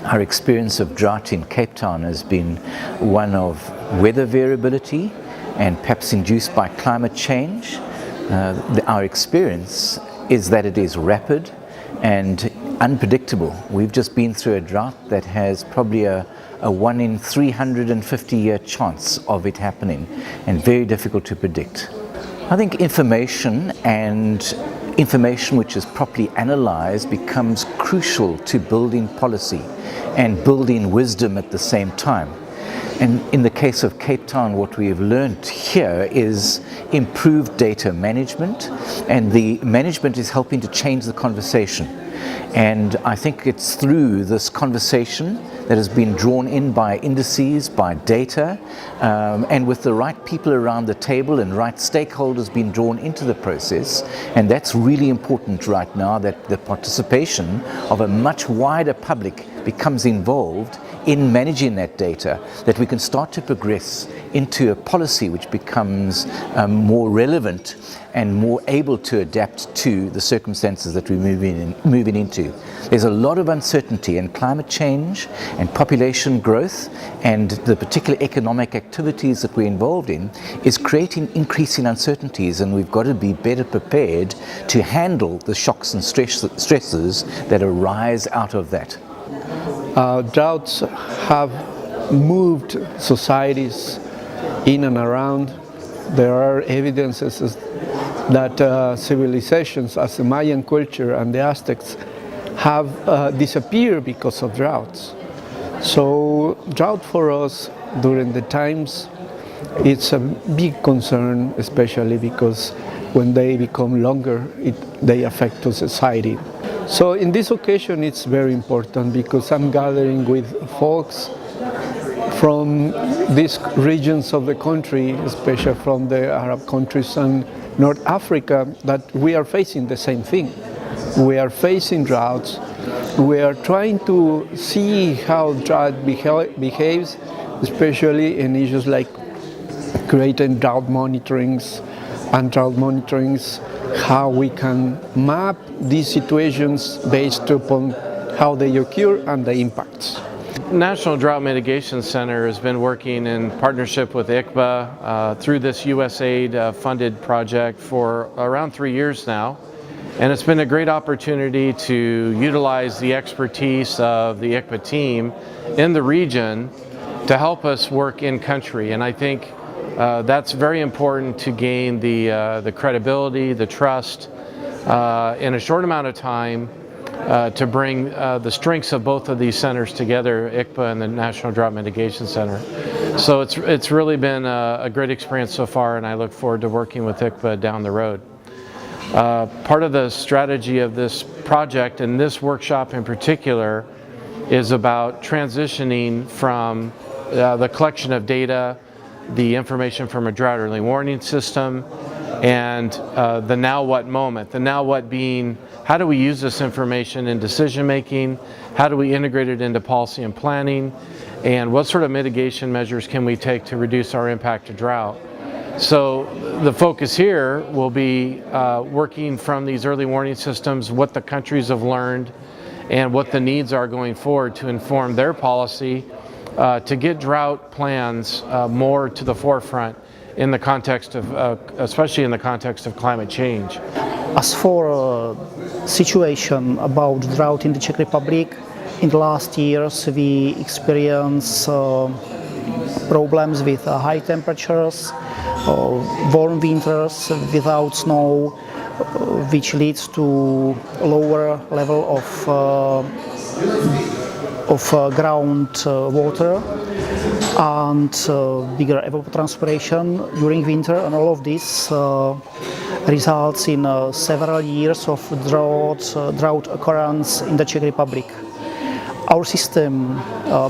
Our experience of drought in Cape Town has been one of weather variability and perhaps induced by climate change. Our experience is that it is rapid and unpredictable. We've just been through a drought that has probably a 1 in 350 year chance of it happening, and very difficult to predict. I think information which is properly analyzed becomes crucial to building policy and building wisdom at the same time. And in the case of Cape Town, what we have learned here is improved data management, and the management is helping to change the conversation. And I think it's through this conversation that has been drawn in by indices, by data, and with the right people around the table and right stakeholders being drawn into the process. And that's really important right now, that the participation of a much wider public becomes involved in managing that data, that we can start to progress into a policy which becomes more relevant and more able to adapt to the circumstances that we're moving into. There's a lot of uncertainty, and climate change and population growth and the particular economic activities that we're involved in is creating increasing uncertainties, and we've got to be better prepared to handle the shocks and stresses that arise out of that. Droughts have moved societies in and around. There are evidences that civilizations as the Mayan culture and the Aztecs have disappeared because of droughts. So drought for us during the times, it's a big concern, especially because when they become longer, they affect the society. So in this occasion it's very important because I'm gathering with folks from these regions of the country, especially from the Arab countries and North Africa, that we are facing the same thing. We are facing droughts. We are trying to see how drought behaves, especially in issues like creating drought monitorings, how we can map these situations based upon how they occur and the impacts. National Drought Mitigation Center has been working in partnership with ICBA through this USAID funded project for around 3 years now. And it's been a great opportunity to utilize the expertise of the ICBA team in the region to help us work in country. And I think that's very important to gain the credibility, the trust in a short amount of time to bring the strengths of both of these centers together, ICBA and the National Drought Mitigation Center. So it's really been a great experience so far, and I look forward to working with ICBA down the road. Part of the strategy of this project and this workshop in particular is about transitioning from the collection of data, the information from a drought early warning system, and the now what moment. The now what being, how do we use this information in decision making? How do we integrate it into policy and planning? And what sort of mitigation measures can we take to reduce our impact to drought? So the focus here will be working from these early warning systems, what the countries have learned and what the needs are going forward to inform their policy to get drought plans more to the forefront in the context of, especially in the context of climate change. As for situation about drought in the Czech Republic, in the last years we experienced problems with high temperatures, warm winters without snow, which leads to lower level of ground water and bigger evapotranspiration during winter, and all of this results in several years of drought occurrence in the Czech Republic. Our system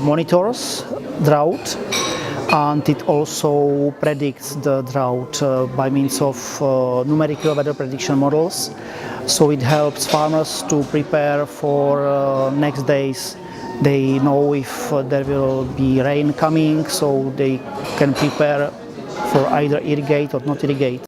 monitors drought, and it also predicts the drought by means of numerical weather prediction models. So it helps farmers to prepare for next days. They know if there will be rain coming, so they can prepare for either irrigate or not irrigate.